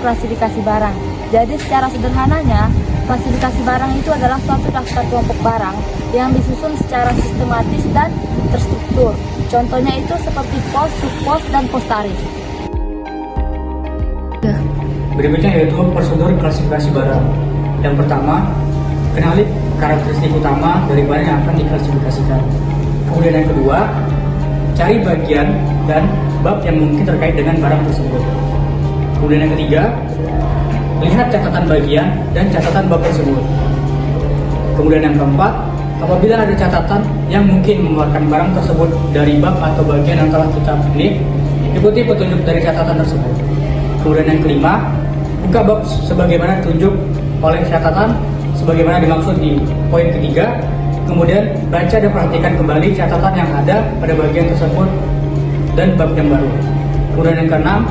klasifikasi barang. Jadi secara sederhananya, klasifikasi barang itu adalah suatu daftar kelompok barang yang disusun secara sistematis dan terstruktur. Contohnya itu seperti pos, subpos, dan pos tarif. Berikutnya yaitu prosedur klasifikasi barang. Yang pertama, kenali karakteristik utama dari barang yang akan diklasifikasikan. Kemudian yang kedua, cari bagian dan bab yang mungkin terkait dengan barang tersebut. Kemudian yang ketiga, lihat catatan bagian dan catatan bab tersebut. Kemudian yang keempat, apabila ada catatan yang mungkin mengeluarkan barang tersebut dari bab atau bagian yang telah kita pilih, ikuti petunjuk dari catatan tersebut. Kemudian yang kelima, buka bab sebagaimana ditunjuk oleh catatan sebagaimana dimaksud di poin ketiga. Kemudian baca dan perhatikan kembali catatan yang ada pada bagian tersebut dan bab yang baru. Kemudian yang keenam,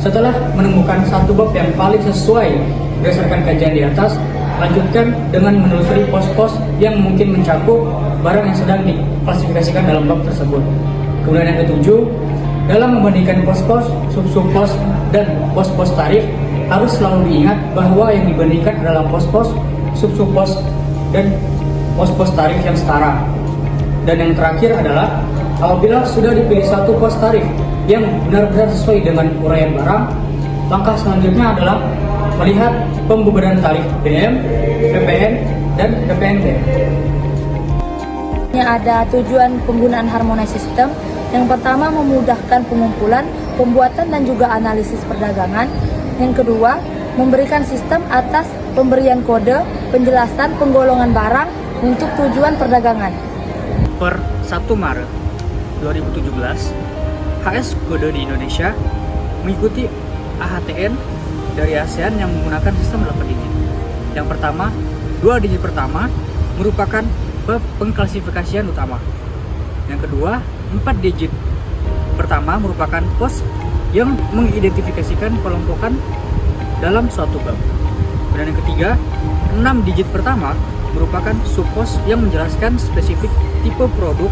setelah menemukan satu bab yang paling sesuai berdasarkan kajian di atas, lanjutkan dengan menelusuri pos-pos yang mungkin mencakup barang yang sedang diklasifikasikan dalam bab tersebut. Kemudian yang ketujuh, dalam membandingkan pos-pos, sub-pos, dan pos-pos tarif, harus selalu diingat bahwa yang dibandingkan adalah pos-pos, sub-pos, dan pos-pos tarif yang setara. Dan yang terakhir adalah apabila sudah dipilih satu pos tarif yang benar-benar sesuai dengan uraian barang, langkah selanjutnya adalah melihat pembebanan tarif BM, PPN, dan PPNB. Ada tujuan penggunaan harmonized system. Yang pertama, memudahkan pengumpulan, pembuatan, dan juga analisis perdagangan. Yang kedua, memberikan sistem atas pemberian kode, penjelasan penggolongan barang untuk tujuan perdagangan. Per 1 Maret 2017, HS Kode di Indonesia mengikuti AHTN dari ASEAN yang menggunakan sistem 8 digit. Yang pertama, 2 digit pertama merupakan pengklasifikasian utama. Yang kedua, 4 digit pertama merupakan pos yang mengidentifikasikan kelompokan dalam suatu bab. Dan yang ketiga, 6 digit pertama merupakan subpos yang menjelaskan spesifik tipe produk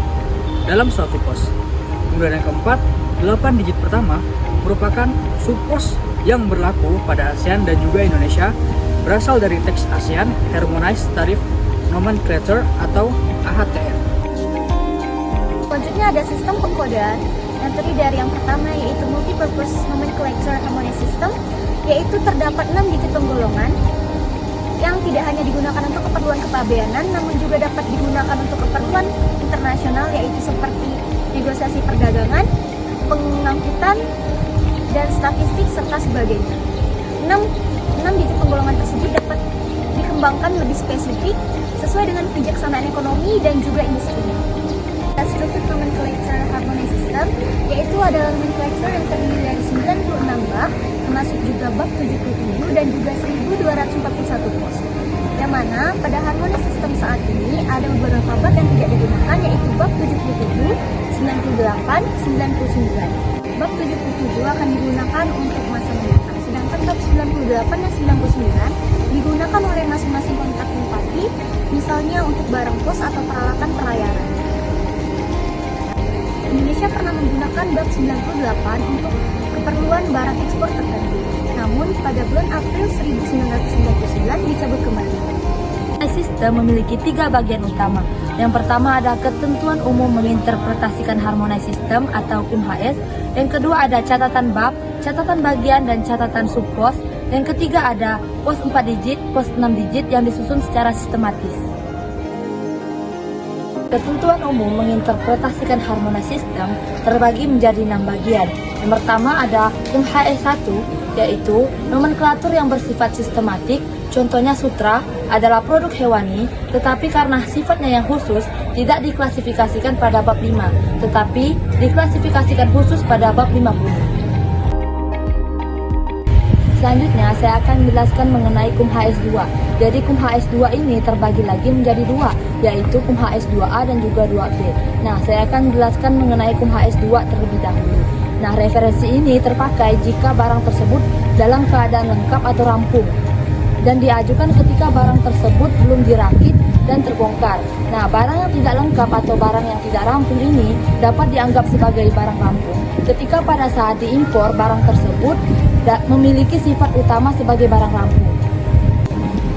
dalam suatu pos. Kemudian yang keempat, 8 digit pertama merupakan subpos yang berlaku pada ASEAN dan juga Indonesia, berasal dari teks ASEAN Harmonized Tariff Nomenclature atau AHTN. Selanjutnya ada sistem pengkodean yang terdiri dari yang pertama yaitu Multipurpose Nomenclature Harmonized System, yaitu terdapat 6 digit penggolongan yang tidak hanya digunakan untuk keperluan kepabeanan, namun juga dapat digunakan untuk keperluan internasional, yaitu seperti negosiasi perdagangan, pengangkutan, dan statistik, serta sebagainya. 6 digit penggolongan tersebut dapat dikembangkan lebih spesifik sesuai dengan kebijaksanaan ekonomi dan juga industrinya. Struktur nomenclature harmonized system, yaitu adalah nomenclature yang terdiri dari 96 bab, termasuk juga bab 77 dan juga 1241 pos. Yang mana pada harmonized system saat ini ada beberapa bab yang tidak digunakan, yaitu bab 77, 98, 99. Bab 77 akan digunakan untuk masa mendatang, sedangkan bab 98 dan 99 digunakan oleh masing-masing kontrakting party, misalnya untuk barang pos atau peralatan pelayaran. Indonesia pernah menggunakan bab 98 untuk keperluan barang ekspor tertentu. Namun pada bulan April 1999 dicabut kembali. Sistem memiliki 3 bagian utama. Yang pertama ada ketentuan umum menginterpretasikan harmonized system atau KUM-HS. Yang kedua ada catatan bab, catatan bagian, dan catatan subpos. Yang ketiga ada pos 4 digit, pos 6 digit yang disusun secara sistematis. Ketentuan umum menginterpretasikan harmonized system terbagi menjadi 6 bagian. Yang pertama ada KUM-HS 1, yaitu nomenklatur yang bersifat sistematik. Contohnya sutra adalah produk hewani, tetapi karena sifatnya yang khusus, tidak diklasifikasikan pada bab 5, tetapi diklasifikasikan khusus pada bab 50. Selanjutnya, saya akan menjelaskan mengenai KUM-HS 2. Jadi KUM-HS 2 ini terbagi lagi menjadi 2, yaitu KUM-HS 2A dan juga 2B. Nah, saya akan menjelaskan mengenai KUM-HS 2 terlebih dahulu. Nah, referensi ini terpakai jika barang tersebut dalam keadaan lengkap atau rampung dan diajukan ketika barang tersebut belum dirakit dan terbongkar. Nah, barang yang tidak lengkap atau barang yang tidak rampung ini dapat dianggap sebagai barang rampung ketika pada saat diimpor barang tersebut memiliki sifat utama sebagai barang lampu.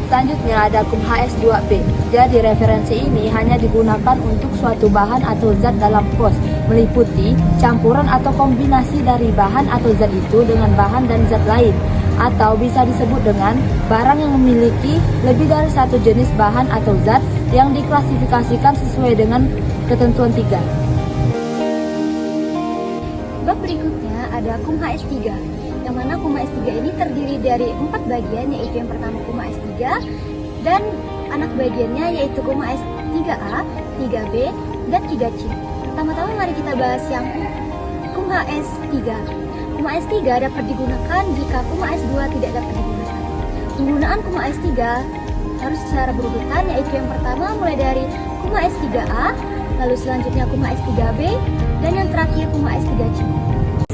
Selanjutnya ada kum HS2B. Jadi referensi ini hanya digunakan untuk suatu bahan atau zat dalam pos, meliputi campuran atau kombinasi dari bahan atau zat itu dengan bahan dan zat lain, atau bisa disebut dengan barang yang memiliki lebih dari satu jenis bahan atau zat yang diklasifikasikan sesuai dengan ketentuan 3. Bab berikutnya ada kum HS3, yang mana kum HS3 ini terdiri dari 4 bagian, yaitu yang pertama kum HS3 dan anak bagiannya yaitu kum HS3A, 3B, dan 3C. Pertama-tama mari kita bahas yang kum HS3. Kum HS3 dapat digunakan jika kum HS2 tidak dapat digunakan. Penggunaan kum HS3 harus secara berurutan, yaitu yang pertama mulai dari kum HS3A, lalu selanjutnya kum HS3B, dan yang terakhir kum HS3C.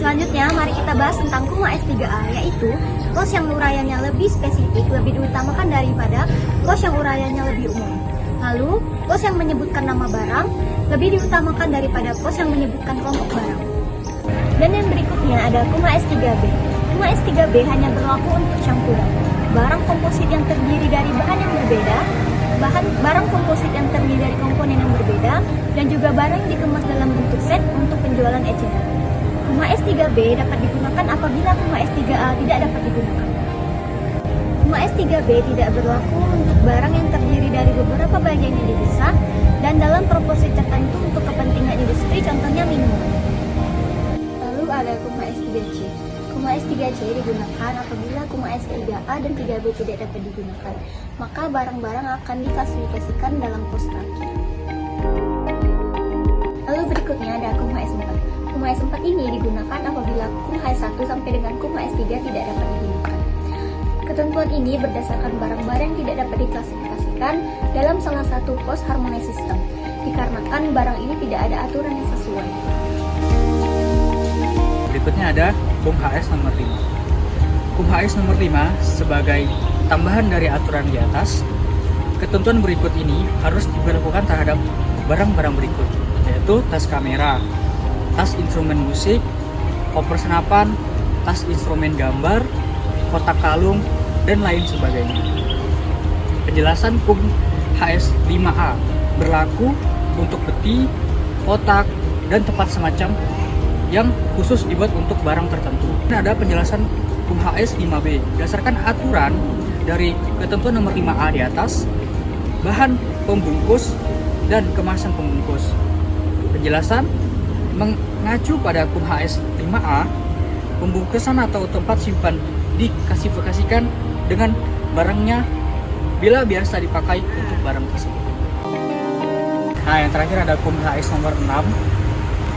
Selanjutnya, mari kita bahas tentang kum HS3A, yaitu pos yang uraiannya lebih spesifik, lebih diutamakan daripada pos yang uraiannya lebih umum. Lalu, pos yang menyebutkan nama barang lebih diutamakan daripada pos yang menyebutkan kelompok barang. Dan yang berikutnya ada kum HS3B. Kum HS3B hanya berlaku untuk campuran barang komposit yang terdiri dari bahan yang berbeda, barang komposit yang terdiri dari komponen yang berbeda, dan juga barang yang dikemas dalam bentuk set untuk penjualan eceran. Kum HS3B dapat digunakan apabila kum HS3A tidak dapat digunakan. Kum HS3B tidak berlaku untuk barang yang terdiri dari beberapa bagian yang dipisah dan dalam proporsi tertentu untuk kepentingan industri, contohnya minuman. Lalu ada kum HS3C. Kum HS3C digunakan apabila kum HS3A dan 3B tidak dapat digunakan, maka barang-barang akan diklasifikasikan dalam pos terakhir. Lalu berikutnya ada kum HS4. Kum HS4 ini digunakan apabila kum HS1 sampai dengan kum HS3 tidak dapat digunakan. Ketentuan ini berdasarkan barang-barang yang tidak dapat diklasifikasikan dalam salah satu pos harmonize system, dikarenakan barang ini tidak ada aturan yang sesuai. Berikutnya ada kum HS nomor 5. Kum HS nomor 5 sebagai tambahan dari aturan di atas, ketentuan berikut ini harus diberlakukan terhadap barang-barang berikut, yaitu tas kamera, tas instrumen musik, koper senapan, tas instrumen gambar, kotak kalung, dan lain sebagainya. Penjelasan kum HS5A berlaku untuk peti, kotak, dan tempat semacam yang khusus dibuat untuk barang tertentu. Ini ada penjelasan kum HS5B. Berdasarkan aturan dari ketentuan nomor 5A di atas, bahan pembungkus dan kemasan pembungkus. Penjelasan mengacu pada kum HS5A, pembungkusan atau tempat simpan diklasifikasikan dengan barangnya bila biasa dipakai untuk barang tersebut. Nah, yang terakhir ada kum HS nomor 6.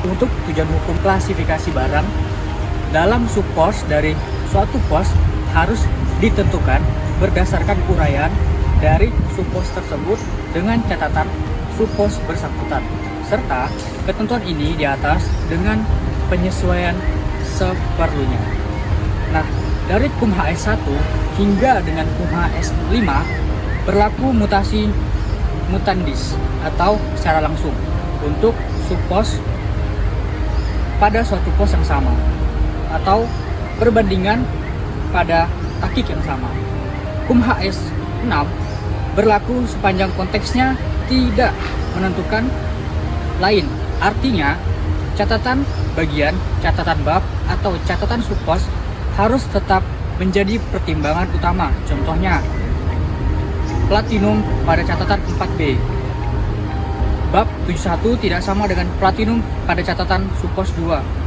Untuk tujuan hukum klasifikasi barang, dalam subpos dari suatu pos harus ditentukan berdasarkan uraian dari subpos tersebut dengan catatan subpos bersangkutan, serta ketentuan ini di atas dengan penyesuaian seperlunya. Nah, dari kum HS1 hingga dengan kum HS5 berlaku mutasi mutandis atau secara langsung untuk subpos pada suatu pos yang sama atau perbandingan pada takik yang sama. Kum HS6 berlaku sepanjang konteksnya tidak menentukan lain. Artinya, catatan bagian, catatan bab, atau catatan subpos harus tetap menjadi pertimbangan utama. Contohnya, platinum pada catatan 4B. Bab 71 tidak sama dengan platinum pada catatan subpos 2.